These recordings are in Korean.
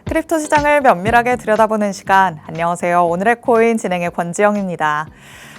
크립토 시장을 면밀하게 들여다보는 시간. 안녕하세요. 오늘의 코인 진행의 권지영입니다.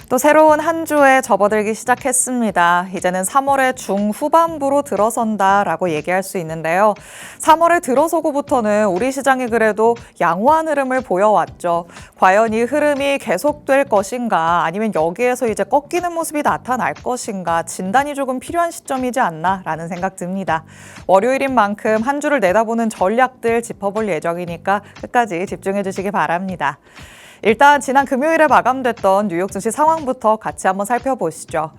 또 새로운 한 주에 접어들기 시작했습니다. 이제는 3월의 중후반부로 들어선다라고 얘기할 수 있는데요. 3월에 들어서고부터는 우리 시장이 그래도 양호한 흐름을 보여왔죠. 과연 이 흐름이 계속될 것인가 아니면 여기에서 이제 꺾이는 모습이 나타날 것인가 진단이 조금 필요한 시점이지 않나라는 생각 듭니다. 월요일인 만큼 한 주를 내다보는 전략들 짚어볼 예정이니까 끝까지 집중해 주시기 바랍니다. 일단 지난 금요일에 마감됐던 뉴욕 증시 상황부터 같이 한번 살펴보시죠.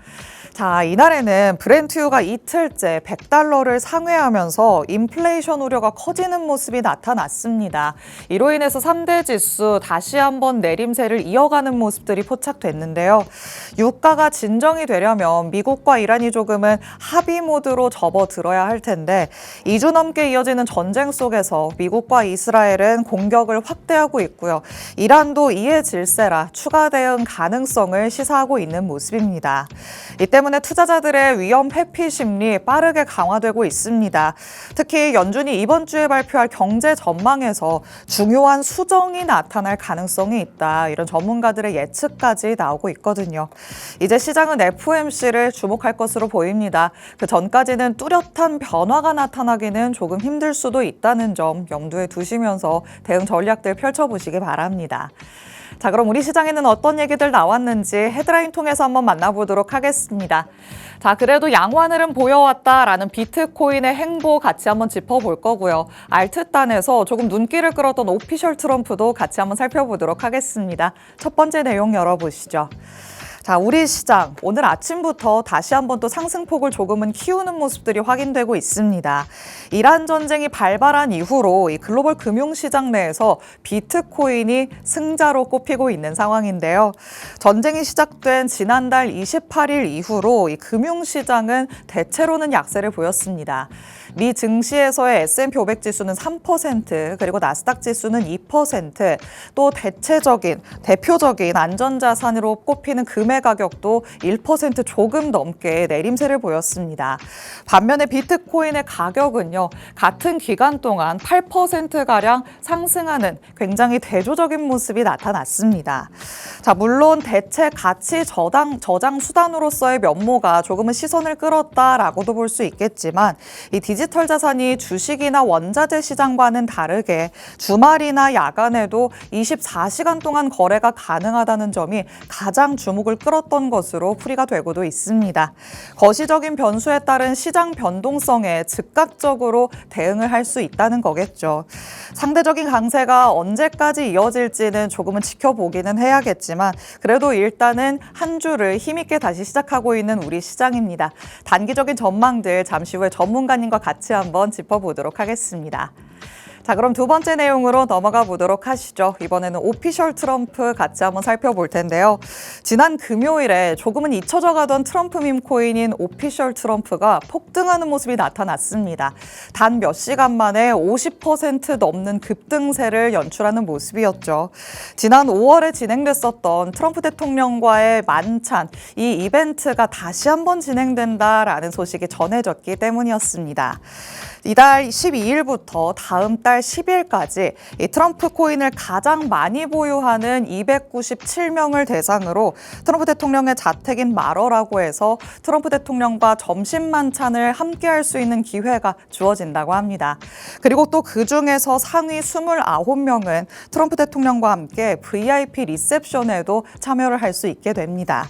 자, 이날에는 브렌트유가 이틀째 100달러를 상회하면서 인플레이션 우려가 커지는 모습이 나타났습니다. 이로 인해서 3대 지수 다시 한번 내림세를 이어가는 모습들이 포착됐는데요. 유가가 진정이 되려면 미국과 이란이 조금은 합의 모드로 접어들어야 할 텐데 2주 넘게 이어지는 전쟁 속에서 미국과 이스라엘은 공격을 확대하고 있고요. 이란도 이에 질세라 추가 대응 가능성을 시사하고 있는 모습입니다. 이 때문에 투자자들의 위험 회피 심리 빠르게 강화되고 있습니다. 특히 연준이 이번 주에 발표할 경제 전망에서 중요한 수정이 나타날 가능성이 있다. 이런 전문가들의 예측까지 나오고 있거든요. 이제 시장은 FOMC를 주목할 것으로 보입니다. 그 전까지는 뚜렷한 변화가 나타나기는 조금 힘들 수도 있다는 점 염두에 두시면서 대응 전략들 펼쳐보시기 바랍니다. 자, 그럼 우리 시장에는 어떤 얘기들 나왔는지 헤드라인 통해서 한번 만나보도록 하겠습니다. 자, 그래도 양호한 흐름 보여왔다라는 비트코인의 행보 같이 한번 짚어볼 거고요. 알트단에서 조금 눈길을 끌었던 오피셜 트럼프도 같이 한번 살펴보도록 하겠습니다. 첫 번째 내용 열어보시죠. 자, 우리 시장 오늘 아침부터 다시 한번 또 상승폭을 조금은 키우는 모습들이 확인되고 있습니다. 이란 전쟁이 발발한 이후로 이 글로벌 금융시장 내에서 비트코인이 승자로 꼽히고 있는 상황인데요. 전쟁이 시작된 지난달 28일 이후로 이 금융시장은 대체로는 약세를 보였습니다. 미 증시에서의 S&P 500 지수는 3%, 그리고 나스닥 지수는 2%, 또 대표적인 안전자산으로 꼽히는 금의 가격도 1% 조금 넘게 내림세를 보였습니다. 반면에 비트코인의 가격은요, 같은 기간 동안 8%가량 상승하는 굉장히 대조적인 모습이 나타났습니다. 자, 물론 대체 가치 저장 수단으로서의 면모가 조금은 시선을 끌었다라고도 볼 수 있겠지만 이 디지털 자산이 주식이나 원자재 시장과는 다르게 주말이나 야간에도 24시간 동안 거래가 가능하다는 점이 가장 주목을 끌었던 것으로 풀이가 되고도 있습니다. 거시적인 변수에 따른 시장 변동성에 즉각적으로 대응을 할 수 있다는 거겠죠. 상대적인 강세가 언제까지 이어질지는 조금은 지켜보기는 해야겠지만 그래도 일단은 한 주를 힘있게 다시 시작하고 있는 우리 시장입니다. 단기적인 전망들 잠시 후에 전문가님과 같이 한번 짚어보도록 하겠습니다. 자, 그럼 두 번째 내용으로 넘어가 보도록 하시죠. 이번에는 오피셜 트럼프 같이 한번 살펴볼 텐데요. 지난 금요일에 조금은 잊혀져 가던 트럼프 밈코인인 오피셜 트럼프가 폭등하는 모습이 나타났습니다. 단 몇 시간 만에 50% 넘는 급등세를 연출하는 모습이었죠. 지난 5월에 진행됐었던 트럼프 대통령과의 만찬, 이 이벤트가 다시 한번 진행된다라는 소식이 전해졌기 때문이었습니다. 이달 12일부터 다음 달 10일까지 이 트럼프 코인을 가장 많이 보유하는 297명을 대상으로 트럼프 대통령의 자택인 마러라고 해서 트럼프 대통령과 점심 만찬을 함께 할 수 있는 기회가 주어진다고 합니다. 그리고 또 그중에서 상위 29명은 트럼프 대통령과 함께 VIP 리셉션에도 참여를 할 수 있게 됩니다.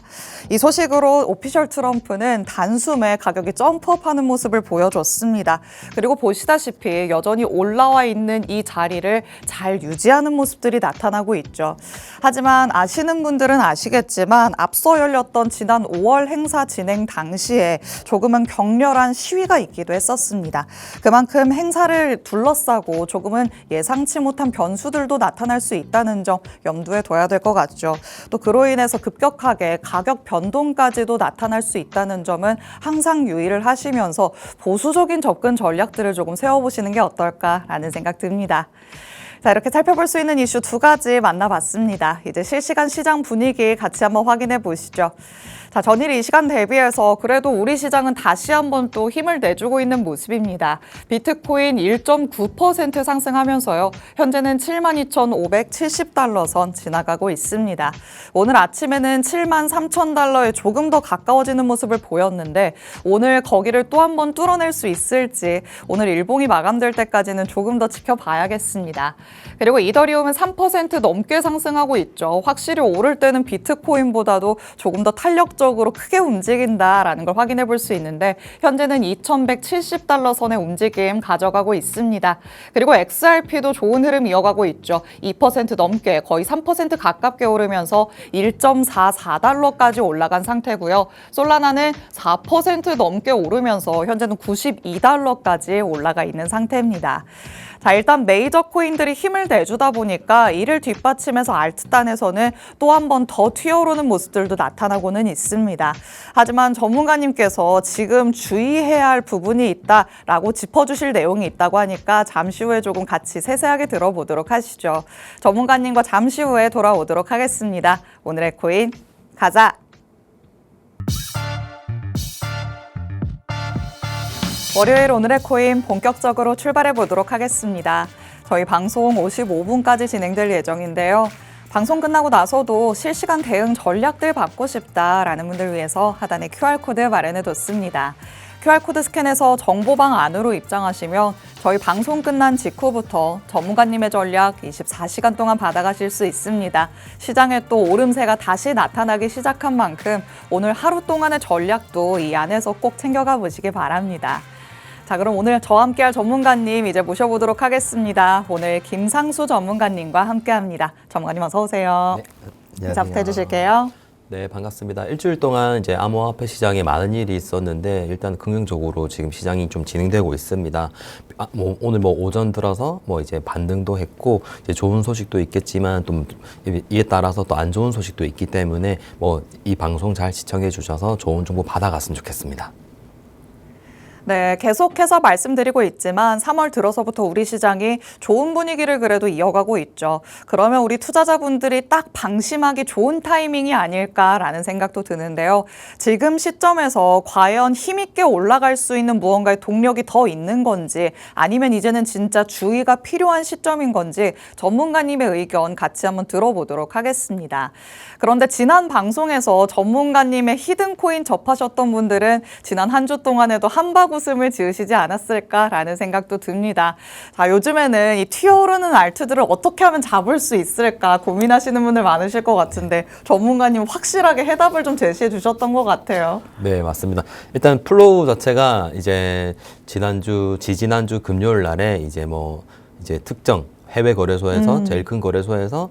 이 소식으로 오피셜 트럼프는 단숨에 가격이 점프업하는 모습을 보여줬습니다. 그리고 보시다시피 여전히 올라와 있는 이 자리를 잘 유지하는 모습들이 나타나고 있죠. 하지만 아시는 분들은 아시겠지만 앞서 열렸던 지난 5월 행사 진행 당시에 조금은 격렬한 시위가 있기도 했었습니다. 그만큼 행사를 둘러싸고 조금은 예상치 못한 변수들도 나타날 수 있다는 점 염두에 둬야 될 것 같죠. 또 그로 인해서 급격하게 가격 변동까지도 나타날 수 있다는 점은 항상 유의를 하시면서 보수적인 접근 전략들을 조금 세워보시는 게 어떨까라는 생각 듭니다. 자, 이렇게 살펴볼 수 있는 이슈 두 가지 만나봤습니다. 이제 실시간 시장 분위기 같이 한번 확인해 보시죠. 자, 전일 이 시간 대비해서 그래도 우리 시장은 다시 한번 또 힘을 내주고 있는 모습입니다. 비트코인 1.9% 상승하면서요. 현재는 72,570달러 선 지나가고 있습니다. 오늘 아침에는 73,000달러에 조금 더 가까워지는 모습을 보였는데 오늘 거기를 또 한번 뚫어낼 수 있을지 오늘 일봉이 마감될 때까지는 조금 더 지켜봐야겠습니다. 그리고 이더리움은 3% 넘게 상승하고 있죠. 확실히 오를 때는 비트코인보다도 조금 더 탄력적으로 크게 움직인다라는 걸 확인해 볼 수 있는데 현재는 2,170달러 선의 움직임 가져가고 있습니다. 그리고 XRP도 좋은 흐름 이어가고 있죠. 2% 넘게 거의 3% 가깝게 오르면서 1.44달러까지 올라간 상태고요. 솔라나는 4% 넘게 오르면서 현재는 92달러까지 올라가 있는 상태입니다. 자, 일단 메이저 코인들이 힘을 내주다 보니까 이를 뒷받침해서 알트단에서는 또 한 번 더 튀어오르는 모습들도 나타나고는 있습니다. 하지만 전문가님께서 지금 주의해야 할 부분이 있다라고 짚어주실 내용이 있다고 하니까 잠시 후에 조금 같이 세세하게 들어보도록 하시죠. 전문가님과 잠시 후에 돌아오도록 하겠습니다. 오늘의 코인 가자! 월요일 오늘의 코인 본격적으로 출발해 보도록 하겠습니다. 저희 방송 55분까지 진행될 예정인데요. 방송 끝나고 나서도 실시간 대응 전략들 받고 싶다라는 분들 위해서 하단에 QR코드 마련해뒀습니다. QR코드 스캔해서 정보방 안으로 입장하시면 저희 방송 끝난 직후부터 전문가님의 전략 24시간 동안 받아가실 수 있습니다. 시장에 또 오름세가 다시 나타나기 시작한 만큼 오늘 하루 동안의 전략도 이 안에서 꼭 챙겨가 보시기 바랍니다. 자, 그럼 오늘 저와 함께할 전문가님 이제 모셔보도록 하겠습니다. 오늘 김상수 전문가님과 함께합니다. 전문가님 어서 오세요. 네, 안녕하세요. 인사부터 해주실게요. 네, 반갑습니다. 일주일 동안 이제 암호화폐 시장에 많은 일이 있었는데 일단 긍정적으로 지금 시장이 좀 진행되고 있습니다. 오늘 오전 들어서 이제 반등도 했고 이제 좋은 소식도 있겠지만 또 이에 따라서 또 안 좋은 소식도 있기 때문에 이 방송 잘 시청해 주셔서 좋은 정보 받아갔으면 좋겠습니다. 네, 계속해서 말씀드리고 있지만 3월 들어서부터 우리 시장이 좋은 분위기를 그래도 이어가고 있죠. 그러면 우리 투자자분들이 딱 방심하기 좋은 타이밍이 아닐까라는 생각도 드는데요. 지금 시점에서 과연 힘있게 올라갈 수 있는 무언가의 동력이 더 있는 건지 아니면 이제는 진짜 주의가 필요한 시점인 건지 전문가님의 의견 같이 한번 들어보도록 하겠습니다. 그런데 지난 방송에서 전문가님의 히든코인 접하셨던 분들은 지난 한 주 동안에도 한바구음을 지으시지 않았을까라는 생각도 듭니다. 자, 요즘에는 이 튀어오르는 알트들을 어떻게 하면 잡을 수 있을까 고민하시는 분들 많으실 것 같은데 전문가님 확실하게 해답을 좀 제시해 주셨던 것 같아요. 네, 맞습니다. 일단 플로우 자체가 이제 지지난주 금요일 날에 이제 특정 해외 거래소에서 제일 큰 거래소에서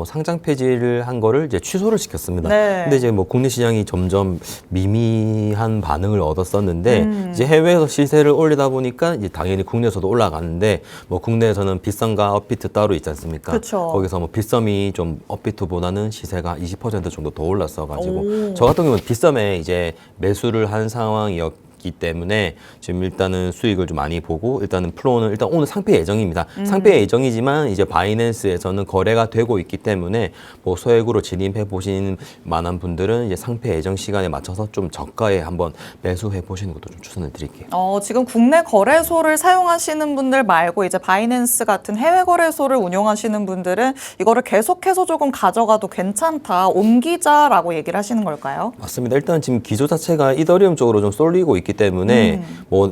상장 폐지를 한 거를 이제 취소를 시켰습니다. 네. 근데 이제 국내 시장이 점점 미미한 반응을 얻었었는데 이제 해외에서 시세를 올리다 보니까 이제 당연히 국내에서도 올라가는데 국내에서는 빗썸과 업비트 따로 있지 않습니까? 그쵸. 거기서 빗썸이 좀 업비트보다는 시세가 20% 정도 더 올랐어가지고 저 같은 경우는 빗썸에 이제 매수를 한 상황이었기 때문에 지금 일단은 수익을 좀 많이 보고 일단은 플로우는 일단 오늘 상패 예정입니다. 상패 예정이지만 이제 바이낸스에서는 거래가 되고 있기 때문에 소액으로 진입해 보신 만한 분들은 이제 상패 예정 시간에 맞춰서 좀 저가에 한번 매수해 보시는 것도 좀 추천을 드릴게요. 지금 국내 거래소를 사용하시는 분들 말고 이제 바이낸스 같은 해외 거래소를 운용하시는 분들은 이거를 계속해서 조금 가져가도 괜찮다, 옮기자라고 얘기를 하시는 걸까요? 맞습니다. 일단 지금 기조 자체가 이더리움 쪽으로 좀 쏠리고 있기 때문에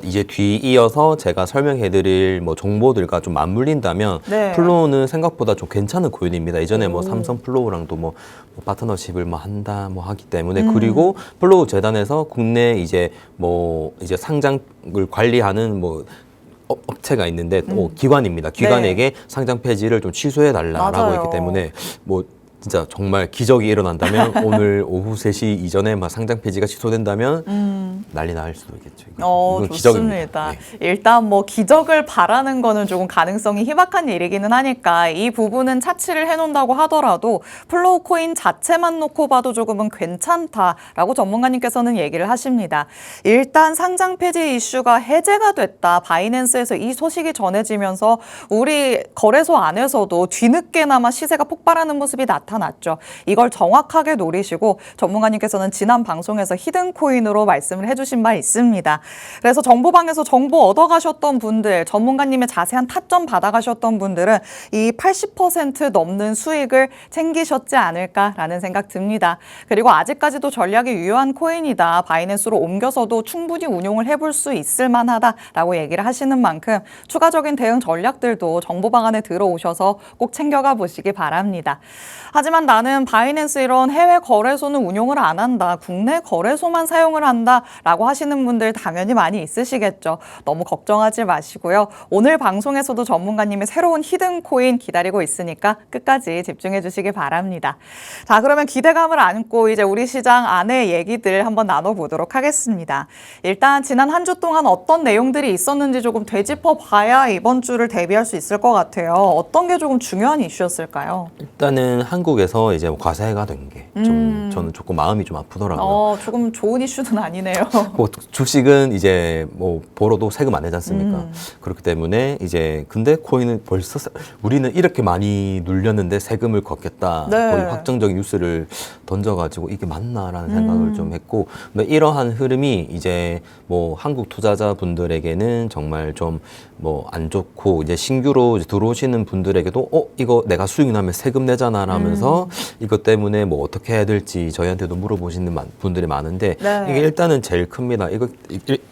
이제 뒤이어서 제가 설명해드릴 정보들과 좀 맞물린다면 네. 플로우는 생각보다 좀 괜찮은 코인입니다. 이전에 삼성 플로우랑도 파트너십을 한다 하기 때문에 그리고 플로우 재단에서 국내 이제 상장을 관리하는 업체가 있는데 기관입니다. 기관에게 네. 상장 폐지를 좀 취소해 달라라고 맞아요. 했기 때문에 진짜 정말 기적이 일어난다면 오늘 오후 3시 이전에 상장 폐지가 취소된다면 난리 날 수도 있겠죠. 이건 좋습니다. 네. 일단 뭐 기적을 바라는 거는 조금 가능성이 희박한 일이기는 하니까 이 부분은 차치를 해놓는다고 하더라도 플로우 코인 자체만 놓고 봐도 조금은 괜찮다라고 전문가님께서는 얘기를 하십니다. 일단 상장 폐지 이슈가 해제가 됐다. 바이낸스에서 이 소식이 전해지면서 우리 거래소 안에서도 뒤늦게나마 시세가 폭발하는 모습이 나타났죠. 이걸 정확하게 노리시고 전문가님께서는 지난 방송에서 히든 코인으로 말씀을 해주신 바 있습니다. 그래서 정보방에서 정보 얻어가셨던 분들, 전문가님의 자세한 타점 받아가셨던 분들은 이 80% 넘는 수익을 챙기셨지 않을까라는 생각 듭니다. 그리고 아직까지도 전략이 유효한 코인이다. 바이낸스로 옮겨서도 충분히 운용을 해볼 수 있을 만하다라고 얘기를 하시는 만큼 추가적인 대응 전략들도 정보방 안에 들어오셔서 꼭 챙겨가 보시기 바랍니다. 하지만 나는 바이낸스 이런 해외 거래소는 운용을 안 한다. 국내 거래소만 사용을 한다라고 하시는 분들 당연히 많이 있으시겠죠. 너무 걱정하지 마시고요. 오늘 방송에서도 전문가님의 새로운 히든 코인 기다리고 있으니까 끝까지 집중해 주시기 바랍니다. 자, 그러면 기대감을 안고 이제 우리 시장 안의 얘기들 한번 나눠보도록 하겠습니다. 일단 지난 한 주 동안 어떤 내용들이 있었는지 조금 되짚어 봐야 이번 주를 대비할 수 있을 것 같아요. 어떤 게 조금 중요한 이슈였을까요? 일단은 한국에서 이제 과세가 된 게 좀 저는 조금 마음이 좀 아프더라고요. 조금 좋은 이슈는 아니네요. 뭐 주식은 이제 뭐 벌어도 세금 안 내지 않습니까? 그렇기 때문에 이제 근데 코인은 벌써 우리는 이렇게 많이 눌렸는데 세금을 걷겠다. 네. 거의 확정적인 뉴스를 던져가지고 이게 맞나라는 생각을 좀 했고, 근데 이러한 흐름이 이제 뭐 한국 투자자분들에게는 정말 좀 뭐 안 좋고 이제 신규로 이제 들어오시는 분들에게도 이거 내가 수익 나면 세금 내잖아라면서 이것 때문에 뭐 어떻게 해야 될지 저희한테도 물어보시는 분들이 많은데 네. 이게 일단은 제일 큽니다.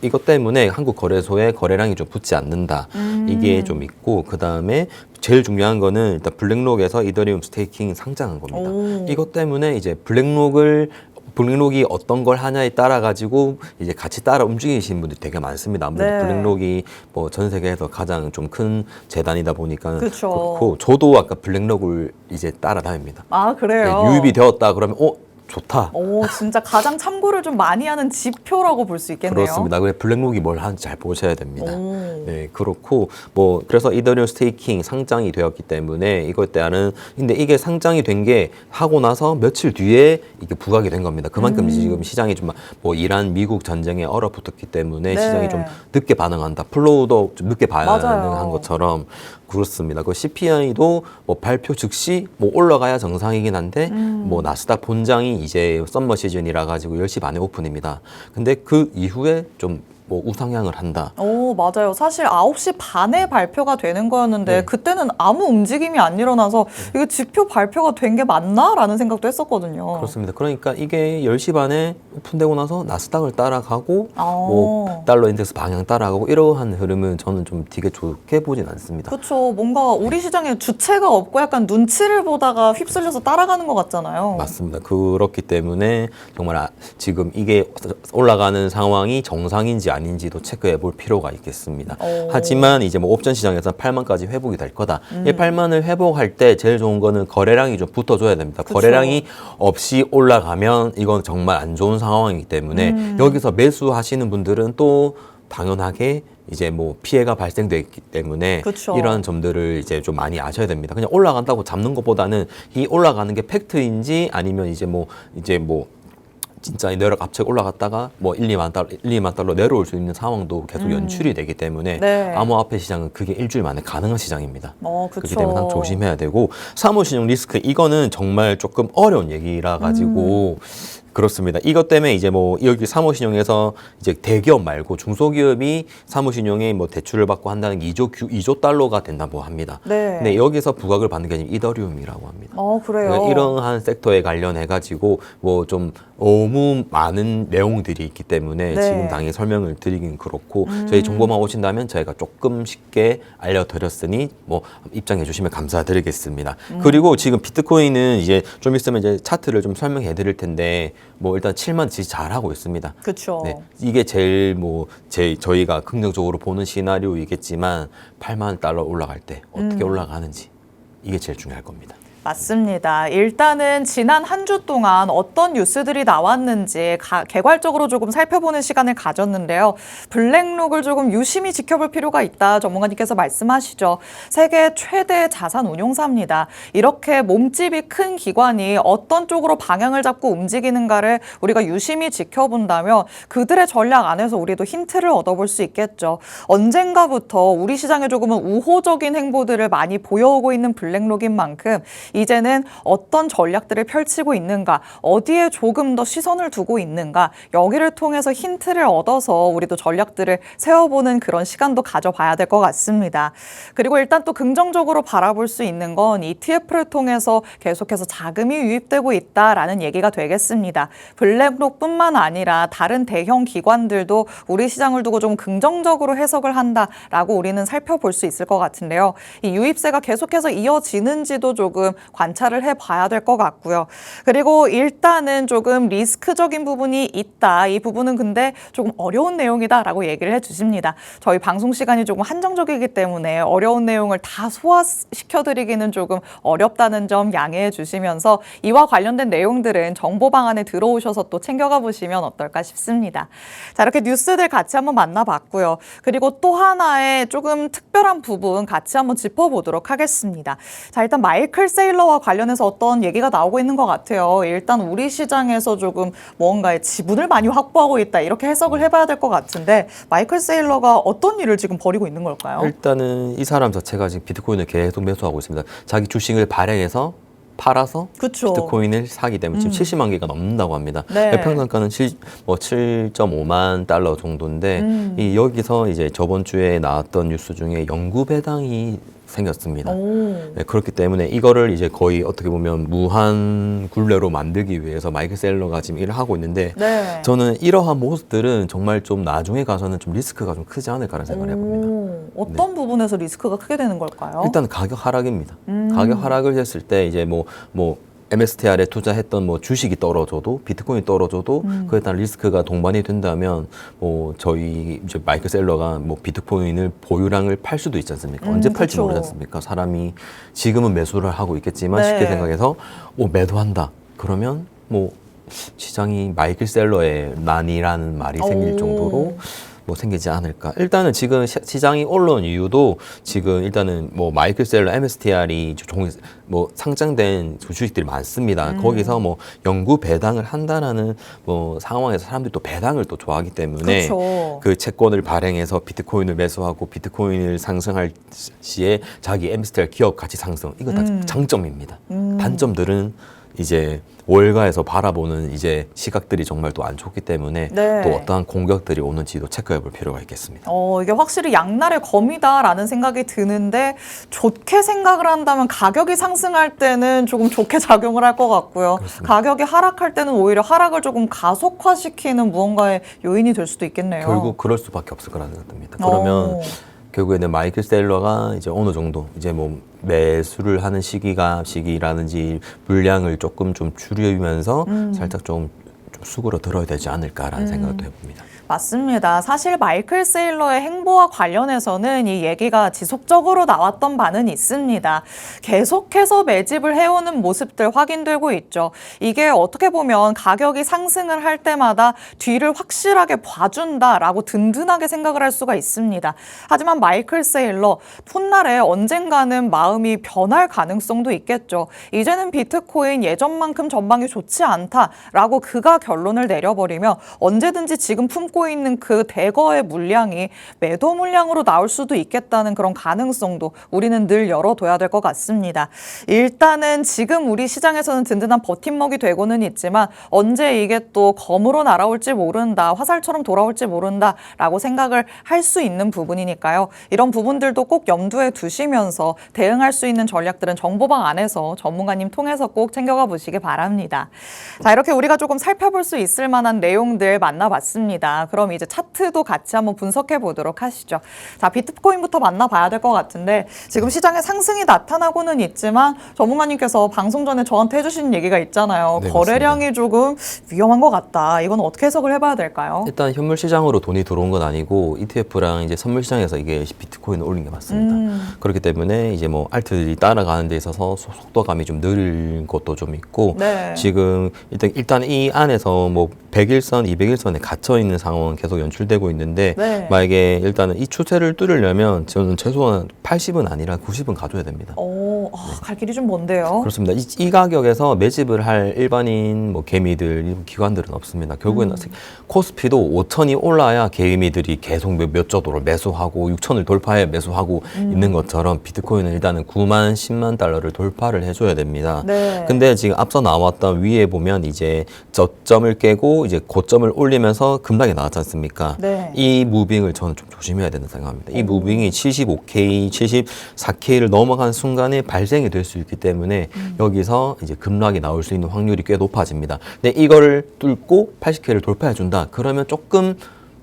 이것 때문에 한국 거래소에 거래량이 좀 붙지 않는다. 이게 좀 있고, 그 다음에 제일 중요한 거는 일단 블랙록에서 이더리움 스테이킹 상장한 겁니다. 이것 때문에 이제 블랙록이 어떤 걸 하냐에 따라 가지고 이제 같이 따라 움직이시는 분들이 되게 많습니다. 아무래도 네. 블랙록이 뭐 전 세계에서 가장 좀 큰 재단이다 보니까 그쵸. 그렇고, 저도 아까 블랙록을 이제 따라다닙니다. 아, 그래요? 네, 유입이 되었다 그러면 좋다. 진짜 가장 참고를 좀 많이 하는 지표라고 볼 수 있겠네요. 그렇습니다. 그래 블랙록이 뭘 하는지 잘 보셔야 됩니다. 네, 그렇고 뭐 그래서 이더리움 스테이킹 상장이 되었기 때문에 이것 때는 근데 이게 상장이 된 게 하고 나서 며칠 뒤에 이게 부각이 된 겁니다. 그만큼 지금 시장이 좀 뭐 이란 미국 전쟁에 얼어붙었기 때문에 네. 시장이 좀 늦게 반응한다. 플로우도 좀 늦게 반응한 맞아요. 것처럼 그렇습니다. 그 CPI도 뭐 발표 즉시 뭐 올라가야 정상이긴 한데 뭐 나스닥 본장이 이제 썸머 시즌이라 가지고 10시 반에 오픈입니다. 근데 그 이후에 좀 뭐 우상향을 한다. 맞아요. 사실 9시 반에 발표가 되는 거였는데 네. 그때는 아무 움직임이 안 일어나서 이게 지표 발표가 된 게 맞나? 라는 생각도 했었거든요. 그렇습니다. 그러니까 이게 10시 반에 오픈되고 나서 나스닥을 따라가고 아. 뭐 달러 인덱스 방향 따라가고 이러한 흐름은 저는 좀 되게 좋게 보진 않습니다. 그렇죠. 뭔가 우리 시장에 주체가 없고 약간 눈치를 보다가 휩쓸려서 따라가는 것 같잖아요. 맞습니다. 그렇기 때문에 정말 지금 이게 올라가는 상황이 정상인지 아닌지도 체크해 볼 필요가 있겠습니다. 하지만 이제 뭐 옵션 시장에서 8만까지 회복이 될 거다. 이 8만을 회복할 때 제일 좋은 거는 거래량이 좀 붙어줘야 됩니다. 그쵸. 거래량이 없이 올라가면 이건 정말 안 좋은 상황이기 때문에 여기서 매수하시는 분들은 또 당연하게 이제 뭐 피해가 발생되기 때문에 그쵸. 이러한 점들을 이제 좀 많이 아셔야 됩니다. 그냥 올라간다고 잡는 것보다는 이 올라가는 게 팩트인지 아니면 이제 뭐 진짜 내려 갑자기 올라갔다가 뭐 1, 2만 달러 내려올 수 있는 상황도 계속 연출이 되기 때문에 네. 암호화폐 시장은 그게 일주일 만에 가능한 시장입니다. 그쵸. 그렇기 때문에 항상 조심해야 되고, 사무실용 리스크 이거는 정말 조금 어려운 얘기라 가지고 그렇습니다. 이것 때문에 이제 뭐 여기 사무신용에서 이제 대기업 말고 중소기업이 사무신용에 뭐 대출을 받고 한다는 게 2조 달러가 된다고 합니다. 네. 근데 여기서 부각을 받는 게 아니라 이더리움이라고 합니다. 그래요. 그러니까 이러한 섹터에 관련해 가지고 뭐 좀 너무 많은 내용들이 있기 때문에 네. 지금 당연히 설명을 드리긴 그렇고 저희 정보만 오신다면 저희가 조금 쉽게 알려드렸으니 뭐 입장해 주시면 감사드리겠습니다. 그리고 지금 비트코인은 이제 좀 있으면 이제 차트를 좀 설명해 드릴 텐데 뭐 일단 7만 지지 잘하고 있습니다. 그렇죠. 네, 이게 제일 저희가 긍정적으로 보는 시나리오이겠지만 8만 달러 올라갈 때 어떻게 올라가는지 이게 제일 중요할 겁니다. 맞습니다. 일단은 지난 한 주 동안 어떤 뉴스들이 나왔는지 개괄적으로 조금 살펴보는 시간을 가졌는데요. 블랙록을 조금 유심히 지켜볼 필요가 있다. 전문가님께서 말씀하시죠. 세계 최대 자산 운용사입니다. 이렇게 몸집이 큰 기관이 어떤 쪽으로 방향을 잡고 움직이는가를 우리가 유심히 지켜본다면 그들의 전략 안에서 우리도 힌트를 얻어볼 수 있겠죠. 언젠가부터 우리 시장에 조금은 우호적인 행보들을 많이 보여오고 있는 블랙록인 만큼 이제는 어떤 전략들을 펼치고 있는가, 어디에 조금 더 시선을 두고 있는가, 여기를 통해서 힌트를 얻어서 우리도 전략들을 세워보는 그런 시간도 가져봐야 될 것 같습니다. 그리고 일단 또 긍정적으로 바라볼 수 있는 건 ETF를 통해서 계속해서 자금이 유입되고 있다라는 얘기가 되겠습니다. 블랙록뿐만 아니라 다른 대형 기관들도 우리 시장을 두고 좀 긍정적으로 해석을 한다라고 우리는 살펴볼 수 있을 것 같은데요. 이 유입세가 계속해서 이어지는지도 조금 관찰을 해봐야 될 것 같고요. 그리고 일단은 조금 리스크적인 부분이 있다. 이 부분은 근데 조금 어려운 내용이다라고 얘기를 해주십니다. 저희 방송 시간이 조금 한정적이기 때문에 어려운 내용을 다 소화시켜드리기는 조금 어렵다는 점 양해해 주시면서 이와 관련된 내용들은 정보방 안에 들어오셔서 또 챙겨가 보시면 어떨까 싶습니다. 자, 이렇게 뉴스들 같이 한번 만나봤고요. 그리고 또 하나의 조금 특별한 부분 같이 한번 짚어보도록 하겠습니다. 자, 일단 마이클 세일러와 관련해서 어떤 얘기가 나오고 있는 것 같아요. 일단 우리 시장에서 조금 뭔가의 지분을 많이 확보하고 있다. 이렇게 해석을 해봐야 될 것 같은데 마이클 세일러가 어떤 일을 지금 벌이고 있는 걸까요? 일단은 이 사람 자체가 지금 비트코인을 계속 매수하고 있습니다. 자기 주식을 발행해서 팔아서 그쵸. 비트코인을 사기 때문에 지금 70만 개가 넘는다고 합니다. 네. 평단가는 7.5만 달러 정도인데 여기서 이제 저번 주에 나왔던 뉴스 중에 영구 배당이 생겼습니다. 네, 그렇기 때문에 이거를 이제 거의 어떻게 보면 무한 굴레로 만들기 위해서 마이클 셀러가 지금 일을 하고 있는데 네. 저는 이러한 모습들은 정말 좀 나중에 가서는 좀 리스크가 좀 크지 않을까라는 생각을 해봅니다. 어떤 부분에서 리스크가 크게 되는 걸까요? 일단 가격 하락입니다. 가격 하락을 했을 때 이제 뭐 MSTR에 투자했던 뭐 주식이 떨어져도 비트코인이 떨어져도 그에 따른 리스크가 동반이 된다면 뭐 저희 이제 마이클 셀러가 뭐 비트코인을 보유량을 팔 수도 있지 않습니까? 언제 팔지 그쵸. 모르지 않습니까? 사람이 지금은 매수를 하고 있겠지만 네. 쉽게 생각해서 매도한다. 그러면 뭐 시장이 마이클 셀러의 난이라는 말이 생길 정도로 뭐 생기지 않을까. 일단은 지금 시장이 올라온 이유도 지금 일단은 뭐 마이클 셀러 MSTR이 뭐 상장된 주식들이 많습니다. 거기서 뭐 영구 배당을 한다라는 뭐 상황에서 사람들이 또 배당을 또 좋아하기 때문에 그쵸. 그 채권을 발행해서 비트코인을 매수하고 비트코인을 상승할 시에 자기 MSTR 기업 가치 상승. 이거 다 장점입니다. 단점들은 이제 월가에서 바라보는 이제 시각들이 정말 또 안 좋기 때문에 네. 또 어떠한 공격들이 오는지도 체크해 볼 필요가 있겠습니다. 이게 확실히 양날의 검이다라는 생각이 드는데 좋게 생각을 한다면 가격이 상승할 때는 조금 좋게 작용을 할 것 같고요. 그렇습니다. 가격이 하락할 때는 오히려 하락을 조금 가속화시키는 무언가의 요인이 될 수도 있겠네요. 결국 그럴 수밖에 없을 거라는 생각이 듭니다. 그러면 결국에는 마이클 셀러가 이제 어느 정도 이제 뭐 매수를 하는 시기라든지 물량을 조금 좀 줄이면서 살짝 좀 수그러 들어야 되지 않을까라는 생각도 해봅니다. 맞습니다. 사실 마이클 세일러의 행보와 관련해서는 이 얘기가 지속적으로 나왔던 바는 있습니다. 계속해서 매집을 해오는 모습들 확인되고 있죠. 이게 어떻게 보면 가격이 상승을 할 때마다 뒤를 확실하게 봐준다라고 든든하게 생각을 할 수가 있습니다. 하지만 마이클 세일러 훗날에 언젠가는 마음이 변할 가능성도 있겠죠. 이제는 비트코인 예전만큼 전망이 좋지 않다라고 그가 결론을 내려버리면 언제든지 지금 품고 있는 그 대거의 물량이 매도 물량으로 나올 수도 있겠다는 그런 가능성도 우리는 늘 열어둬야 될 것 같습니다. 일단은 지금 우리 시장에서는 든든한 버팀목이 되고는 있지만 언제 이게 또 검으로 날아올지 모른다, 화살처럼 돌아올지 모른다라고 생각을 할 수 있는 부분이니까요. 이런 부분들도 꼭 염두에 두시면서 대응할 수 있는 전략들은 정보방 안에서 전문가님 통해서 꼭 챙겨가 보시기 바랍니다. 자, 이렇게 우리가 조금 살펴볼 수 있을 만한 내용들 만나봤습니다. 있습니다. 그럼 이제 차트도 같이 한번 분석해 보도록 하시죠. 자, 비트코인부터 만나봐야 될 것 같은데 지금 시장에 상승이 나타나고는 있지만 전문가님께서 방송 전에 저한테 해주신 얘기가 있잖아요. 네, 거래량이 조금 위험한 것 같다. 이건 어떻게 해석을 해봐야 될까요? 일단 현물 시장으로 돈이 들어온 건 아니고 ETF랑 이제 선물 시장에서 이게 비트코인을 올린 게 맞습니다. 그렇기 때문에 이제 뭐 알트들이 따라가는 데 있어서 속도감이 좀 느린 것도 좀 있고 네. 지금 일단 이 안에서 뭐 100일선, 200일선에 갇혀 있는 상황은 계속 연출되고 있는데 네. 만약에 일단은 이 추세를 뚫으려면 저는 최소한 80은 아니라 90은 가져야 됩니다. 갈 길이 좀 먼데요. 그렇습니다. 이 가격에서 매집을 할 일반인 뭐 개미들, 기관들은 없습니다. 결국에는 코스피도 5천이 올라야 개미들이 계속 몇 조도를 매수하고 6천을 돌파해 매수하고 있는 것처럼 비트코인은 일단은 9만, 10만 달러를 돌파를 해줘야 됩니다. 네. 근데 지금 앞서 나왔던 위에 보면 이제 저점을 깨고 이제 고점을 올리면서 급락이 나왔지 않습니까? 네. 이 무빙을 저는 좀 조심해야 된다 생각합니다. 이 무빙이 75K, 74K를 넘어간 순간에 발생이 될 수 있기 때문에 여기서 이제 급락이 나올 수 있는 확률이 꽤 높아집니다. 근데 이거를 뚫고 80K를 돌파해 준다. 그러면 조금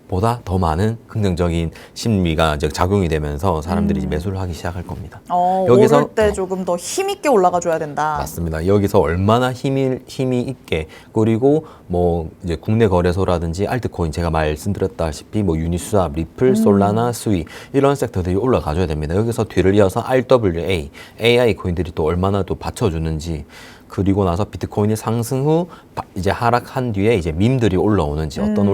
보다 더 많은 긍정적인 심리가 이제 작용이 되면서 사람들이 이제 매수를 하기 시작할 겁니다. 여기서 오를 때 조금 더 힘있게 올라가 줘야 된다. 맞습니다. 여기서 얼마나 힘이 있게 그리고 뭐 이제 국내 거래소라든지 알트코인 제가 말씀드렸다시피 뭐 유니스왑, 리플, 솔라나, 스위 이런 섹터들이 올라가줘야 됩니다. 여기서 뒤를 이어서 RWA, AI 코인들이 또 얼마나 또 받쳐주는지 그리고 나서 비트코인이 상승 후 이제 하락한 뒤에 이제 밈들이 올라오는지 어떤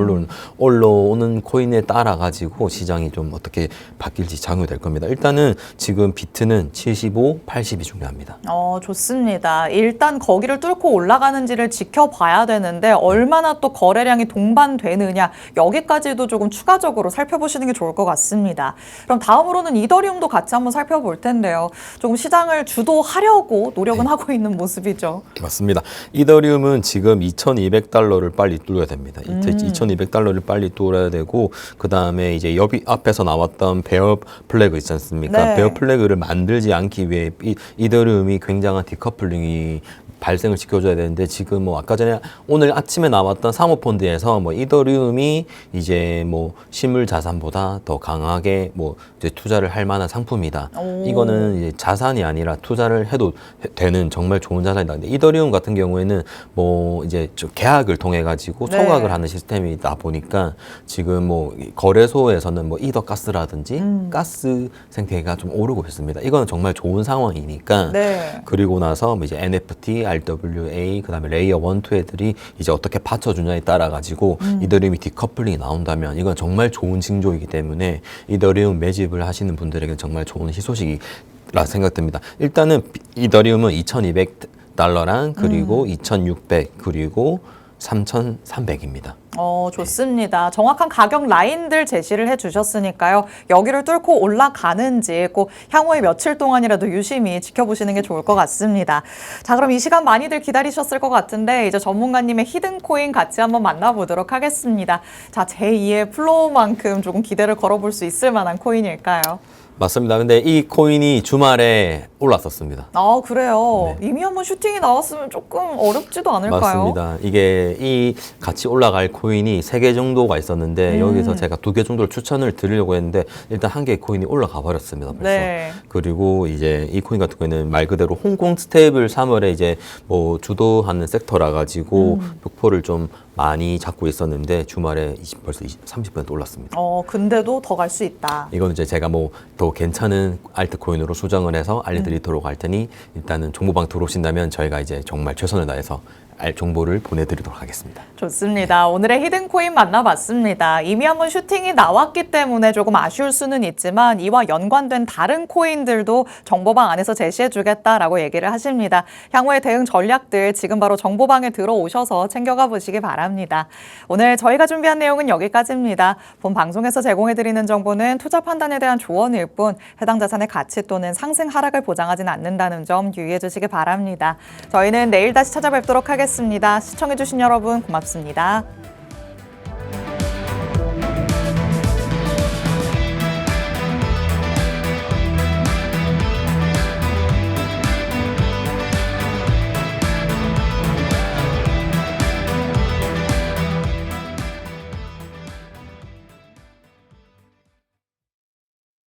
올라오는 코인에 따라 가지고 시장이 좀 어떻게 바뀔지 작용될 겁니다. 일단은 지금 비트는 75, 80이 중요합니다. 좋습니다. 일단 거기를 뚫고 올라가는지를 지켜봐야 되는데 얼마나 또 거래량이 동반되느냐 여기까지도 조금 추가적으로 살펴보시는 게 좋을 것 같습니다. 그럼 다음으로는 이더리움도 같이 한번 살펴볼 텐데요. 조금 시장을 주도하려고 노력은 하고 있는 모습이죠. 맞습니다. 이더리움은 지금 2,200달러를 빨리 뚫어야 됩니다. 2,200달러를 빨리 뚫어야 되고 그 다음에 이제 앞에서 나왔던 베어 플래그 있지 않습니까? 네. 베어 플래그를 만들지 않기 위해 이더리움이 굉장한 디커플링이 발생을 시켜줘야 되는데 지금 뭐 아까 전에 오늘 아침에 나왔던 사모펀드에서 뭐 이더리움이 이제 뭐 실물 자산보다 더 강하게 뭐 이제 투자를 할 만한 상품이다. 이거는 이제 자산이 아니라 투자를 해도 되는 정말 좋은 자산이다. 근데 이더리움 같은 경우에는 뭐 이제 좀 계약을 통해 가지고 네. 소각을 하는 시스템이다 보니까 지금 뭐 거래소에서는 뭐 이더가스라든지 가스 생태계가 좀 오르고 있습니다. 이거는 정말 좋은 상황이니까. 네. 그리고 나서 뭐 이제 NFT, RWA, 그다음에 레이어 1, 2 애들이 이제 어떻게 받쳐주냐에 따라 가지고 이더리움이 디커플링이 나온다면 이건 정말 좋은 징조이기 때문에 이더리움 매집을 하시는 분들에게는 정말 좋은 희소식이라 생각됩니다. 일단은 이더리움은 2,200달러랑 그리고 2,600 그리고 3,300입니다. 좋습니다. 정확한 가격 라인들 제시를 해주셨으니까요. 여기를 뚫고 올라가는지 꼭 향후에 며칠 동안이라도 유심히 지켜보시는 게 좋을 것 같습니다. 자, 그럼 이 시간 많이들 기다리셨을 것 같은데 이제 전문가님의 히든코인 같이 한번 만나보도록 하겠습니다. 자, 제2의 플로우만큼 조금 기대를 걸어볼 수 있을 만한 코인일까요? 맞습니다. 근데 이 코인이 주말에 올랐었습니다. 그래요. 이미 한번 슈팅이 나왔으면 조금 어렵지도 않을까요? 맞습니다. 이게 이 같이 올라갈 코인이 3개 정도가 있었는데 여기서 제가 2개 정도를 추천을 드리려고 했는데 일단 1개의 코인이 올라가 버렸습니다. 벌써. 네. 그리고 이제 이 코인 같은 경우에는 말 그대로 홍콩 스테이블 3월에 이제 뭐 주도하는 섹터라 가지고 벽포를 좀 많이 잡고 있었는데 주말에 벌써 30% 올랐습니다. 근데도 더 갈 수 있다. 이건 이제 제가 뭐 더 괜찮은 알트코인으로 수정을 해서 알려드리도록 할 테니 일단은 정보방 들어오신다면 저희가 이제 정말 최선을 다해서 정보를 보내드리도록 하겠습니다. 좋습니다. 오늘의 히든코인 만나봤습니다. 이미 한번 슈팅이 나왔기 때문에 조금 아쉬울 수는 있지만 이와 연관된 다른 코인들도 정보방 안에서 제시해주겠다라고 얘기를 하십니다. 향후의 대응 전략들 지금 바로 정보방에 들어오셔서 챙겨가 보시기 바랍니다. 오늘 저희가 준비한 내용은 여기까지입니다. 본 방송에서 제공해드리는 정보는 투자 판단에 대한 조언일 뿐 해당 자산의 가치 또는 상승 하락을 보장하지는 않는다는 점 유의해 주시기 바랍니다. 저희는 내일 다시 찾아뵙도록 하겠습니다. 시청해주신 여러분 고맙습니다.